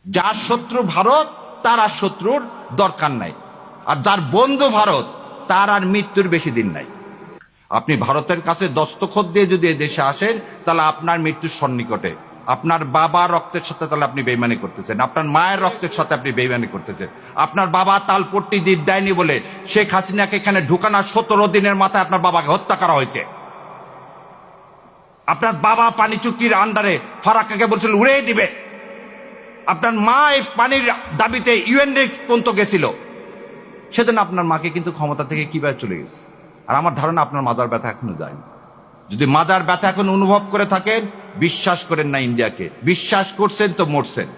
যার শত্রু ভারত তার আর শত্রুর দরকার নাই, আর যার বন্ধু ভারত তার আর মৃত্যুর বেশি দিন নাই। আপনি ভারতের কাছে দস্তখত দিয়ে যদি দেশে আসেন তাহলে আপনার মৃত্যুর সন্নিকটে। আপনার বাবার রক্তের সাথে তাহলে আপনি বেইমানি করতেছেন, আপনার মায়ের রক্তের সাথে আপনি বেইমানি করতেছেন। আপনার বাবা তালপট্টি দিয়ে দেয়নি বলে শেখ হাসিনাকে এখানে ঢুকানোর 17 দিনের মাথায় আপনার বাবাকে হত্যা করা হয়েছে। আপনার বাবা পানি চুক্তির আন্ডারে ফারাক্কাকে বলছিল উড়িয়ে দিবে। আপনার মা এই পানির দাবিতে ইউএন পর্যন্ত গেছিল। সেদিন আপনার মাকে কিন্তু ক্ষমতা থেকে কিভাবে চলে গেছে। আর আমার ধারণা আপনার মাদার ব্যথা এখনো যায়নি। যদি মাদার ব্যথা এখন অনুভব করে থাকেন, বিশ্বাস করেন না ইন্ডিয়াকে, বিশ্বাস করছেন তো মরছেন।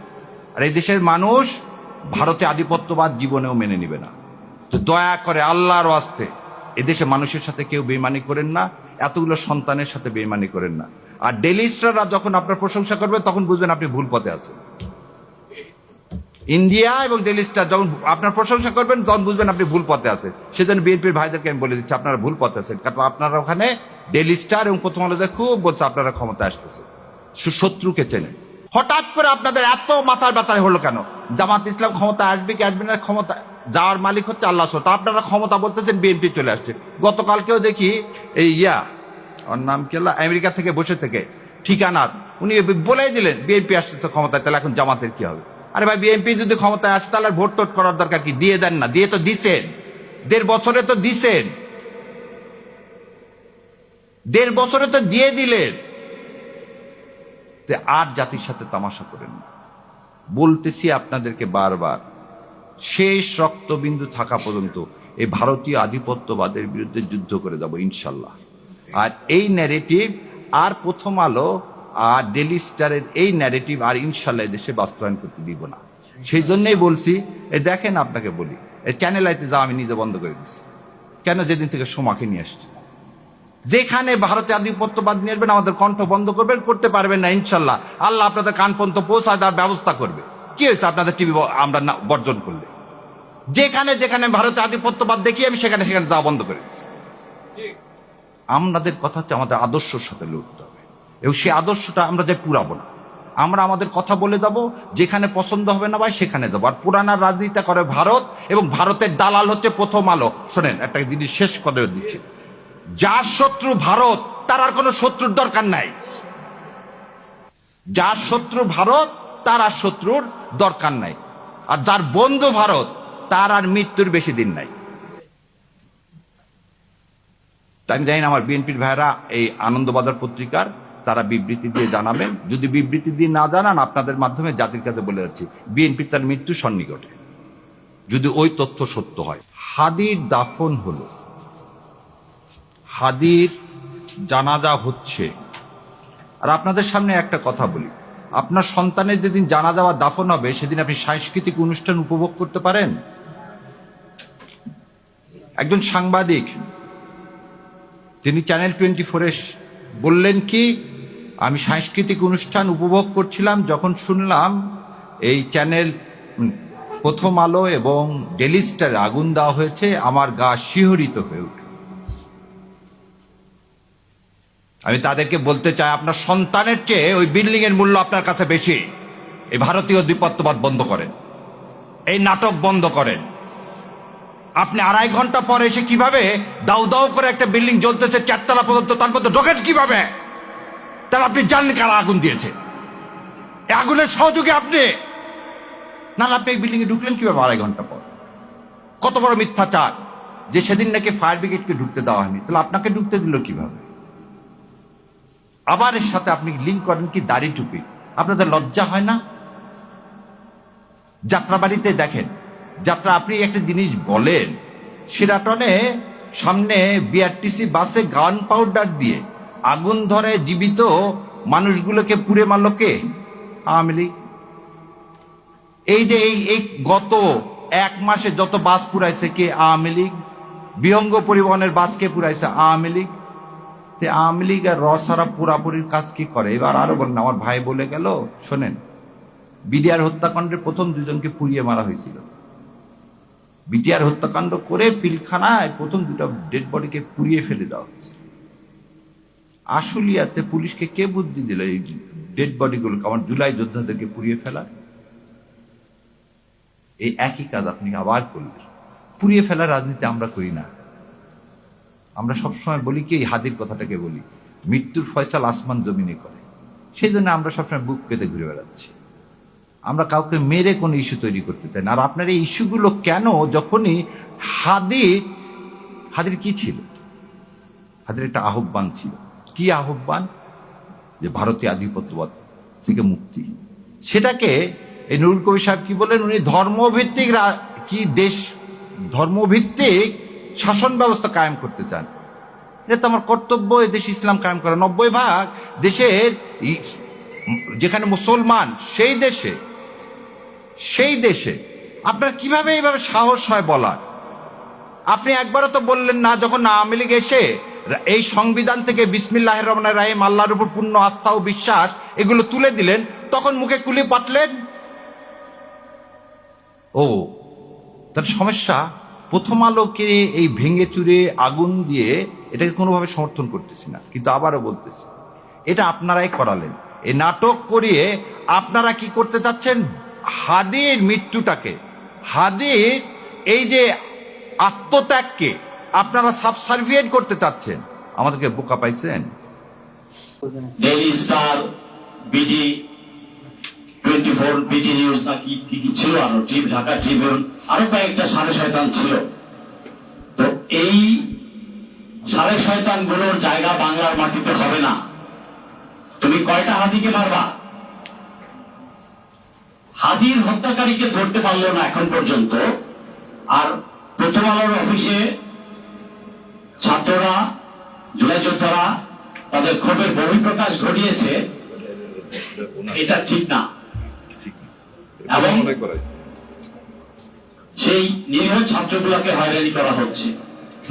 আর এই দেশের মানুষ ভারতে আধিপত্যবাদ জীবনেও মেনে নিবে না। তো দয়া করে আল্লাহর ওয়াস্তে এদেশে মানুষের সাথে কেউ বেইমানি করেন না, এতগুলো সন্তানের সাথে বেইমানি করেন না। আর ডেলি স্টাররা যখন আপনার প্রশংসা করবে তখন বুঝবেন আপনি ভুল পথে আছেন। ইন্ডিয়া এবং ডেলি স্টার যখন আপনার প্রশংসা করবেন তখন বুঝবেন আপনি ভুল পথে আছেন। সেজন্য বিএনপির ভাইদেরকে আমি বলে দিচ্ছি আপনারা ভুল পথে আছেন, কারণ আপনারা ওখানে ডেলি স্টার এবং প্রথম আলোতে খুব বলছে আপনারা ক্ষমতা আসতেছে, শত্রুকে চেনেন। হঠাৎ করে আপনাদের এত মাথার ব্যথা হলো কেন? জামাত ইসলাম ক্ষমতা আসবে কি আসবে না, ক্ষমতা যাওয়ার মালিক হচ্ছে আল্লাহ। তা আপনারা ক্ষমতা বলতেছেন বিএনপি চলে আসছে। গতকালকেও দেখি এই ওর নাম কি হলো, আমেরিকা থেকে বসে থেকে ঠিকানার উনি বলেই দিলেন বিএনপি আসতেছে ক্ষমতায়, তাহলে এখন জামাতের কি হবে? আরে ভাই, বিএনপি যদি ক্ষমতায় আসে তাহলে ভোট টোট করার দরকার কি? দিয়ে দেন না, দিয়ে তো দিছেন, 1.5 বছরে তো দিছেন, 1.5 বছরে তো দিয়ে দিলেন। আর জাতির সাথে তামাশা করেন না। বলতেছি আপনাদেরকে বারবার, শেষ রক্তবিন্দু থাকা পর্যন্ত এই ভারতীয় আধিপত্যবাদের বিরুদ্ধে যুদ্ধ করে যাব ইনশাল্লাহ। আর এই ন্যারেটিভ আর প্রথম আলো আর ডেলি স্টারের এই ন্যারেটিভ আর ইনশাল্লাহ দেশে বাস্তবায়ন করতে দিব না। সেই জন্যই বলছি, দেখেন আপনাকে বলি, এই চ্যানেল আইতে যাওয়া আমি নিজে বন্ধ করে দিচ্ছি। কেন? যেদিন থেকে সোমাকে নিয়ে আসছি। যেখানে ভারতে আধিপত্যবাদ নিয়ে আসবেন আমাদের কণ্ঠ বন্ধ করবেন, করতে পারবেন না ইনশাল্লাহ। আল্লাহ আপনাদের কান পর্যন্ত পৌঁছায় দেওয়ার ব্যবস্থা করবে। কি হয়েছে আপনাদের টিভি আমরা না বর্জন করলে? যেখানে যেখানে ভারতে আধিপত্যবাদ দেখি আমি সেখানে সেখানে যাওয়া বন্ধ করে দিচ্ছি। আমাদের কথা হচ্ছে আমাদের আদর্শের সাথে লড়তে হবে, এবং সেই আদর্শটা আমরা যে পুরাবো না। আমরা আমাদের কথা বলে যাবো, যেখানে পছন্দ হবে না ভাই সেখানে যাবো। আর পুরানার রাজনীতিটা করে ভারত, এবং ভারতের দালাল হচ্ছে প্রথম আলো। শোনেন, একটা জিনিস শেষ করে দিচ্ছি, যার শত্রু ভারত তার আর কোনো শত্রুর দরকার নাই। যার শত্রু ভারত তার আর শত্রুর দরকার নাই, আর যার বন্ধু ভারত তার আর মৃত্যুর বেশি দিন নাই। তাই আমি জানি না আমার বিএনপির ভাইরা এই আনন্দবাজার পত্রিকার তারা বিবৃতি দিয়ে জানাবেন। যদি বিবৃতি দিয়ে না জানান, আপনাদের মাধ্যমে জাতির কাছে বলে যাচ্ছি, বিএনপির তার মৃত্যু সন্নিকটে, যদি ওই তথ্য সত্য হয়। হাদির দাফন হলো, হাদির জানাজা হচ্ছে। আর আপনাদের সামনে একটা কথা বলি, আপনার সন্তানের যেদিন জানাজা বা দাফন হবে সেদিন আপনি সাংস্কৃতিক অনুষ্ঠান উপভোগ করতে পারেন? একজন সাংবাদিক তিনি চ্যানেল 24-এ বললেন কি, আমি সাংস্কৃতিক অনুষ্ঠান উপভোগ করছিলাম, যখন শুনলাম এই চ্যানেল প্রথম আলো এবং ডেলি স্টারে আগুন দেওয়া হয়েছে, আমার গা শিহরিত হয়ে উঠে। আমি তাদেরকে বলতে চাই, আপনার সন্তানের চেয়ে ওই বিল্ডিং এর মূল্য আপনার কাছে বেশি। এই ভারতীয় আধিপত্যবাদ বন্ধ করেন, এই নাটক বন্ধ করেন। আপনি 2.5 ঘন্টা পরে এসে কিভাবে দাউ দাউ করে একটা বিল্ডিং জ্বলতেছে 4 তলা পর্যন্ত, তার মধ্যে ঢোকেন কিভাবে? তাহলে আপনি জানেন কারা আগুন দিয়েছে? এই আগুনের সহযোগী আপনি, না আপনি এই বিল্ডিং এ ঢুকলেন কিভাবে 2.5 ঘন্টা পর? কত বড় মিথ্যাচার যে সেদিন নাকি ফায়ার ব্রিগেডকে ঢুকতে দেওয়া হয়নি, তাহলে আপনাকে ঢুকতে দিল কিভাবে? আবার এর সাথে আপনি লিঙ্ক করেন কি দাড়ি টুপি। আপনাদের লজ্জা হয় না? যাত্রাবাড়িতে দেখেন, যাত্রা আপনি একটা জিনিস বলেন, শিরাটনে সামনে বিআরটিসি বাসে গান পাউডার দিয়ে আগুন ধরে জীবিত মানুষগুলোকে পুড়ে মারল কে? আওয়ামী লীগ। এই যে এই গত 1 মাসে যত বাস পুরাইছে কে? আওয়ামী লীগ। বিহঙ্গ পরিবহনের বাসকে পুরাইছে আওয়ামী লীগ। আওয়ামী লীগ আর রসারা পুরাপুরির কাজ কি করে? এবার আরো বলেন, আমার ভাই বলে গেল, শোনেন, বিডিআর হত্যাকাণ্ডের প্রথম 2 জনকে পুড়িয়ে মারা হয়েছিল। বিডিআর হত্যাকাণ্ড করে পিলখানায় প্রথম 2টা ডেড বডিকে পুড়িয়ে ফেলে দেওয়া হয়েছে। আশুলিয়াতে পুলিশকে কে বুদ্ধি দিল এই ডেড বডিগুলোকে, আমার জুলাই যোদ্ধাদেরকে পুড়িয়ে ফেলা? এই একই কাজ আপনি আবার করলেন। পুড়িয়ে ফেলার রাজনীতি আমরা করি না। আমরা সবসময় বলি কি, হাদির কথাটাকে বলি, মৃত্যুর ফয়সাল আসমান জমিনে করে। সেই জন্য আমরা সবসময় বুক পেতে ঘুরে বেড়াচ্ছি। আমরা কাউকে মেরে কোনো ইস্যু তৈরি করতে চাই না। আর আপনার এই ইস্যুগুলো কেন? যখনই হাদির কি ছিল? হাদির একটা আহ্বান ছিল। কি আহ্বান? যে ভারতীয় আধিপত্যবাদ থেকে মুক্তি। সেটাকে এই নুরুল কবির সাহেব কি বলেন? উনি ধর্মভিত্তিক ধর্মভিত্তিক শাসন ব্যবস্থা কায়েম করতে চান। এটা তো আমার কর্তব্য, এ দেশ ইসলাম কায়েম করা। 90% দেশের যেখানে মুসলমান, সেই দেশে আপনার কিভাবে এইভাবে সাহস হয় বলার? আপনি একবারও তো বললেন না, যখন আওয়ামী লীগ এসে এই সংবিধান থেকে বিসমিল্লাহির রহমানির রহিম, আল্লাহর উপর পূর্ণ আস্থা ও বিশ্বাস এগুলো তুলে দিলেন, তখন মুখে কুলি পাতলেন। ও তার সমস্যা। প্রথম আলোকে এই ভেঙে চুরে আগুন দিয়ে এটাকে কোনোভাবে সমর্থন করতেছি না, কিন্তু আবারও বলতেছি, এটা আপনারাই করালেন। এই নাটক করিয়ে আপনারা কি করতে চাচ্ছেন? হাদির মৃত্যুটাকে, হাদির এই যে আত্মত্যাগকে আপনারা সাবসার্ভিয়েন্ট করতে চাচ্ছেন। আমাদেরকে বোকা পাইছেন। Daily star, BD 24, BD news না কি কি ছিল, আরো ঢাকা ট্রিবিউন, আরো কয়েকটা সাড়ে শয়তান ছিল। তো এই সাড়ে শয়তান গুলোর জায়গা বাংলার মাটিতে হবে না। তুমি কয়টা হাদিকে মারবা? হাদির হত্যাকারীকে ধরতে পারলো না এখন পর্যন্ত। আর প্রথম আলোর অফিসে ছাত্ররা, জুলাই যোদ্ধারা তাদের ক্ষোভের বহিঃপ্রকাশ ঘটিয়েছে, এটা ঠিক না। এবং সেই নিরীহ ছাত্রগুলোকে হয়রানি করা হচ্ছে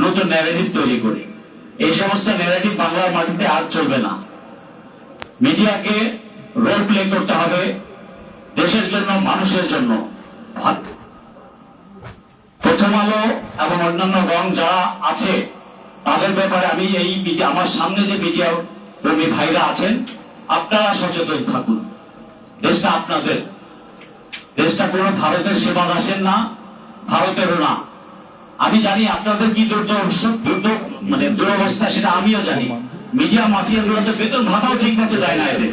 নতুন ন্যারেটিভ তৈরি করে। এই সমস্ত ন্যারেটিভ বাংলার মাটিতে আর চলবে না। মিডিয়াকে রোল প্লে করতে হবে দেশের জন্য, মানুষের জন্য। প্রথম আলো এবং অন্যান্য রং যারা আছে তাদের ব্যাপারে আমি এই আমার সামনে যে মিডিয়া কর্মী ভাইরা আছেন, আপনারা সচেতন থাকুন। দেশটা আপনাদের, দেশটা কোনো ভারতের সেবা দাসের না, ভারতেরও না। আমি জানি আপনাদের কি দুরবস্থা, সেটা আমিও জানি। মিডিয়া মাফিয়া গুলোতে বেতন ভাতাও ঠিক মতো দেয় না এদের।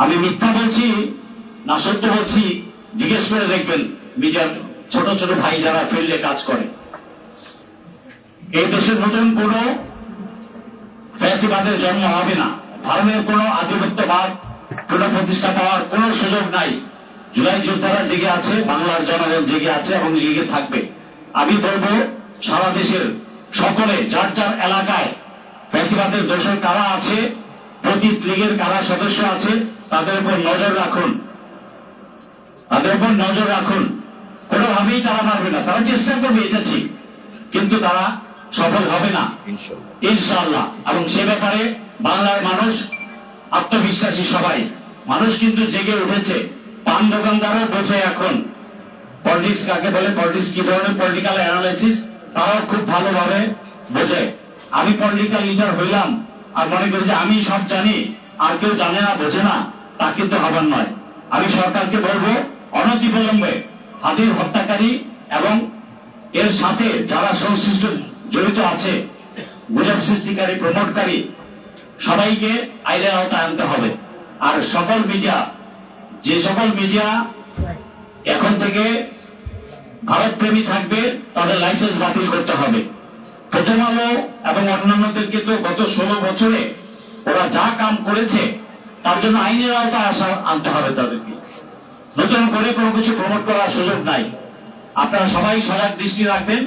আমি মিথ্যা বলছি না সত্য বলছি জিজ্ঞেস করে দেখবেন মিডিয়ার ছোট ছোট ভাই যারা ফিল্ডে কাজ করে। এই দেশের নতুন কোন ফ্যাসিবাদের জন্ম হবে না। ধর্মের কোন আধিপত্যবাদ পুনঃপ্রতিষ্ঠা পাওয়ার কোন সুযোগ নাই। জুলাই যোদ্ধারা জেগে আছে, বাংলার জনগণ জেগে আছে এবং জেগে থাকবে। আমি বলবো সারা দেশের সকলে যার যার এলাকায় ফ্যাসিবাদের দোষর কারা আছে, প্রতি লীগের কারা সদস্য আছে, তাদের উপর নজর রাখুন, তাদের উপর নজর রাখুন। কোনোভাবেই তারা মারবে না, তারা চেষ্টা করবে, এটা ঠিক, কিন্তু তারা সফল হবে না ইনশাআল্লাহ। এবং সে ব্যাপারে বাংলার মানুষ আত্মবিশ্বাসী, সবাই মানুষ কিন্তু জেগে উঠেছে। পান দোকানদারও বোঝে এখন পলিটিক্স কাকে বলে, পলিটিক্স কি ধরনের পলিটিক্যাল অ্যানালাইসিস, তারাও খুব ভালোভাবে বোঝে। আমি পলিটিক্যাল লিডার হইলাম আর মনে করি যে আমি সব জানি, আর কেউ জানে না, বোঝে না, তা কিন্তু হবার নয়। আমি সরকারকে বলবো অনতিবিলম্বে হাদির হত্যাকারী এবং এর সাথে যারা সংশ্লিষ্ট জড়িত আছে, গুজব সৃষ্টিকারী, প্রমোটকারী, সবাইকে আইনের আওতায় আনতে হবে। আর সকল মিডিয়া, যে সকল মিডিয়া এখন থেকে ভারত প্রেমী থাকবে, তাদের লাইসেন্স বাতিল করতে হবে। প্রথম আলো এবং অন্যান্যদেরকে তো গত 16 বছরে ওরা যা কাম করেছে তার জন্য আইনের আওতায় আনতে হবে তাদেরকে। নতুন করে কোনো কিছু প্রমোট করার সুযোগ নাই। আপনারা সবাই সজাগ দৃষ্টি রাখবেন।